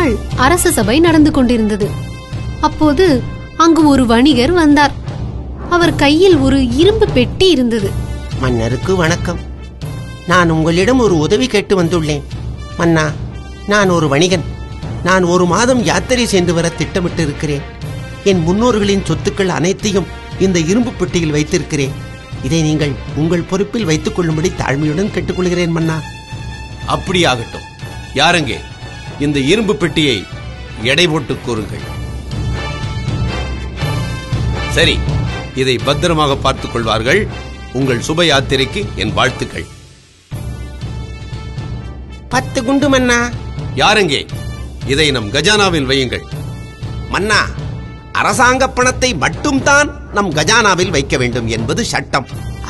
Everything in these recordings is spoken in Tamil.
நாள் அரச சபை நடந்து கொண்டிருந்தது. அப்போது அங்கு ஒரு வணிகர் வந்தார். அவர் கையில் ஒரு இரும்பு பெட்டி இருந்தது. மன்னருக்கு வணக்கம். நான் உங்களிடம் ஒரு உதவி கேட்டு வந்துள்ளேன். மன்னா, நான் ஒரு வணிகன். நான் 1 மாதம் யாத்திரை சென்று வர திட்டமிட்டு இருக்கிறேன். என் முன்னோர்களின் சொத்துக்கள் அனைத்தையும் இந்த இரும்பு பெட்டியில் வைத்திருக்கிறேன். இதை நீங்கள் உங்கள் பொறுப்பில் வைத்துக் கொள்ளும்படி தாழ்மையுடன் கேட்டுக்கொள்கிறேன் மன்னா. அப்படியாகட்டும். யாரங்கே இந்த இரும்பு பெட்டியை எடை போட்டு கூறுங்கள். சரி, இதை பத்திரமாக பார்த்துக் கொள்வார்கள். உங்கள் சுப யாத்திரைக்கு என் வாழ்த்துக்கள். 10 குண்டு மன்னா. யாரங்கே இதை நம் கஜானாவில் வையுங்கள். மன்னா, அரசாங்க பணத்தை மட்டும்தான் நம் கஜானாவில் வைக்க வேண்டும் என்பது சட்டம்.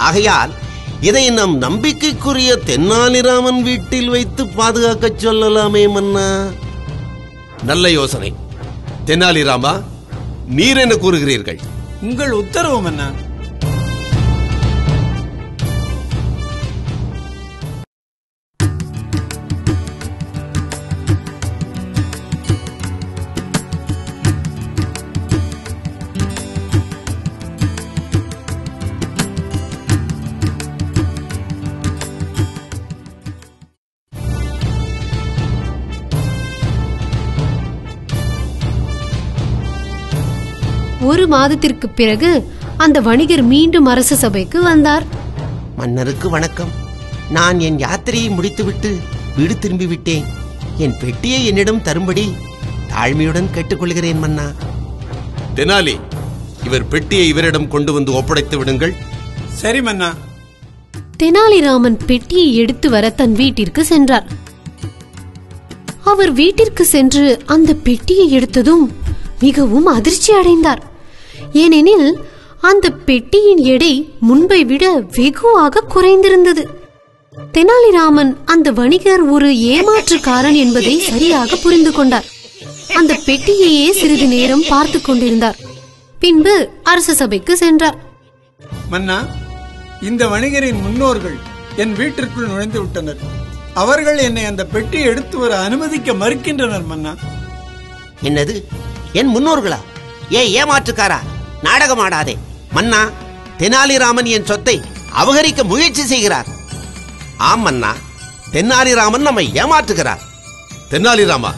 ஆகையால் இதை நம் நம்பிக்கைக்குரிய தென்னாலிராமன் வீட்டில் வைத்து பாதுகாக்க சொல்லலாமே மன்னா. நல்ல யோசனை. தென்னாலிராமா, நீர் என்ன கூறுகிறீர்கள்? உங்கள் உத்தரவு மன்னா. ஒரு மாதத்திற்கு பிறகு அந்த வணிகர் மீண்டும் அரச சபைக்கு வந்தார். மன்னருக்கு வணக்கம். நான் என் யாத்திரையை முடித்துவிட்டு வீடு திரும்பிவிட்டேன். என் பெட்டியை என்னிடம் தரும்படி தாழ்மையுடன் கேட்டுக்கொள்கிறேன் மன்னா. தெனாலி, இவர் பெட்டியை இவரிடம் கொண்டு வந்து ஒப்படைத்து விடுங்கள். சரி மன்னா. தெனாலிராமன் பெட்டியை எடுத்து வர தன் வீட்டிற்கு சென்றார். அவர் வீட்டிற்கு சென்று அந்த பெட்டியை எடுத்ததும் மிகவும் அதிர்ச்சி அடைந்தார். ஏனெனில் அந்த பெட்டியின் எடை முன்பை விட வெகுவாக குறைந்திருந்தது. தெனாலிராமன் அந்த வணிகர் ஒரு ஏமாற்றுக்காரன் என்பதை சரியாக புரிந்து கொண்டார். அந்த பெட்டியையே சிறிது நேரம் பார்த்து கொண்டிருந்தார். பின்பு அரச சபைக்கு சென்றார். மன்னா, இந்த வணிகரின் முன்னோர்கள் என் வீட்டிற்குள் நுழைந்து விட்டனர். அவர்கள் என்னை அந்த பெட்டியை எடுத்து வர அனுமதிக்க மறுக்கின்றனர் மன்னா. என்னது, என் முன்னோர்களா? ஏமாற்றுக்காரா, நாடகமாடாதே மன்னா. தெனாலிராமன் என் சொத்தை அபகரிக்க முயற்சி செய்கிறார். ஆம் மன்னா, தெனாலிராமன் நம்மை ஏமாற்றுகிறார். தெனாலிராமா,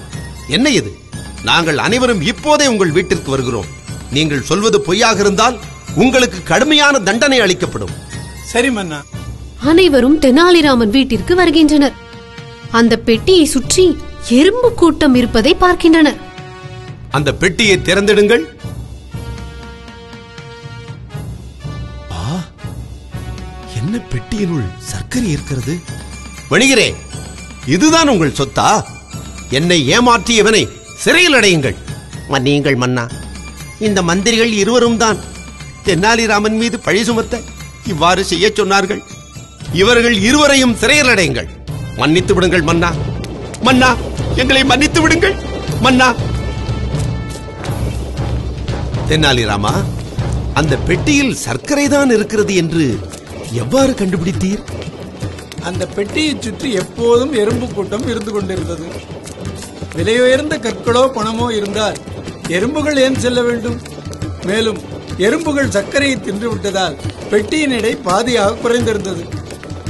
என்ன இது? நாங்கள் அனைவரும் இப்போதே உங்கள் வீட்டிற்கு வருகிறோம். நீங்கள் சொல்வது பொய்யாக இருந்தால் உங்களுக்கு கடுமையான தண்டனை அளிக்கப்படும். சரி மன்னா. அனைவரும் தெனாலிராமன் வீட்டிற்கு வருகின்றனர். அந்த பெட்டியை சுற்றி எறும்பு கூட்டம் இருப்பதை பார்க்கின்றனர். அந்த பெட்டியை திறந்திடுங்கள். என்ன பெட்டியினுள் சர்க்கரை இருக்கிறது? வணிகரே, இதுதான் உங்கள் சொத்தா? என்னை ஏமாற்றியவனை சிறையில் அடையுங்கள். மன்னியுங்கள் மன்னா. இந்த மந்திரிகள் இருவரும் தான் தெனாலிராமன் மீது பழி சுமத்த இவ்வாறு செய்ய சொன்னார்கள். இவர்கள் இருவரையும் சிறையில் அடையுங்கள். மன்னித்து விடுங்கள் மன்னா. மன்னா, எங்களை மன்னித்து விடுங்கள் மன்னா. தெனாலிராமா, அந்த பெட்டியில் சர்க்கரை தான் இருக்கிறது என்று எவ்வாறு கண்டுபிடித்தீர்? அந்த பெட்டியை சுற்றி எப்போதும் எறும்பு கூட்டம் இருந்து கொண்டிருந்தது. விலையுயர்ந்த கற்களோ பணமோ இருந்தால் எறும்புகள் ஏன் செல்ல வேண்டும்? மேலும் எறும்புகள் சர்க்கரையை தின்று விட்டதால் பெட்டியின் எடை பாதியாக குறைந்திருந்தது.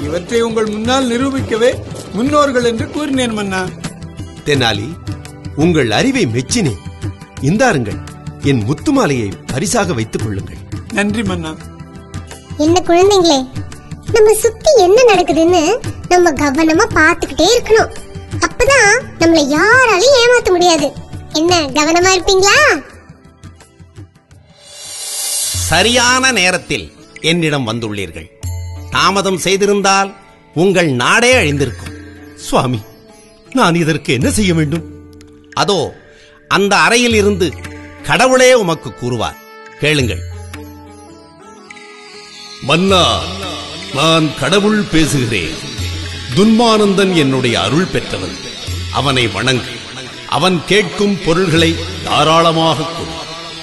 இவற்றை உங்கள் முன்னால் நிரூபிக்கவே முன்னோர்கள் என்று கூறினேன் மன்னா. தெனாலி, உங்கள் அறிவை மெச்சினேன். இந்தாருங்கள், என் முத்துமாலையை பரிசாக வைத்துக் கொள்ளுங்கள். நன்றி மன்னா. என்ன குழந்தைங்களே, நம்ம சுத்தி என்ன நடக்குதுன்னு நம்ம கவனமா பாத்துக்கிட்டே இருக்கணும். அப்பதான் நம்மள யாராலையும் ஏமாத்த முடியாது. என்ன, கவனமா இருப்பீங்களா? சரியான நேரத்தில் என்னிடம் வந்துள்ளீர்கள். தாமதம் செய்திருந்தால் உங்கள் நாடே அழிந்திருக்கும். சுவாமி, நான் இதற்கு என்ன செய்ய வேண்டும்? அதோ அந்த அறையில் இருந்து கடவுளே உமக்கு கூறுவார். கேளுங்கள். மன்னா, நான் கடவுள் பேசுகிறேன். துன்மானந்தன் என்னுடைய அருள் பெற்றவன். அவனை வணங்கு. அவன் கேட்கும் பொருள்களை தாராளமாக கொடு.